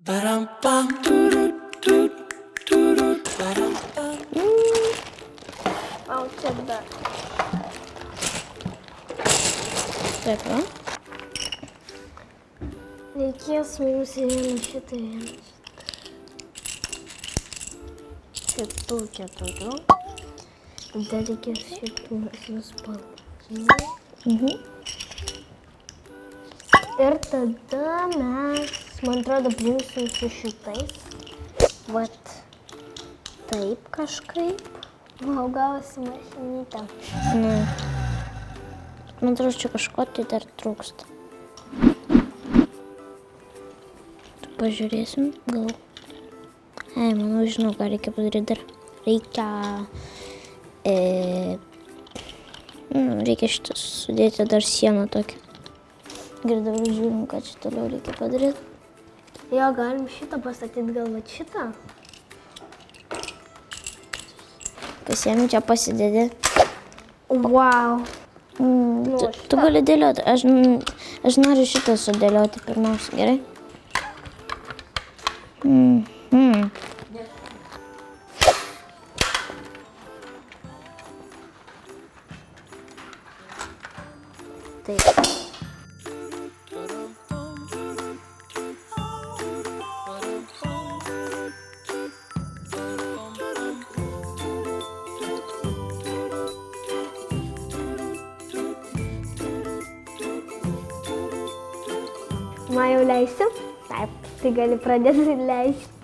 O čia dar. Taip, va. Reikės mums į vieną šitą vieną. Šitų keturių. Dar reikės šitų spalvų. Ir tada mes, man atrodo, priimsim su šitais. Vat taip kažkaip. Vau, gavosi mašinytė. Man atrodo, čia kažko tai dar trūksta. Pažiūrėsim, gal. Manau, žinau, ką reikia padaryti dar. Reikia šitą sudėti dar sieną tokią. Ir dabar žiūrim, ką čia toliau reikia padaryti. Jo, galim šitą pastatyti, gal vat šitą? Pasiemi čia pasidėti. Vau. Tu gali dėlioti. Aš noriu šitą sudėlioti pirmiausia, gerai? Taip. Man jau leisiu? Taip, tai gali pradėti leisti.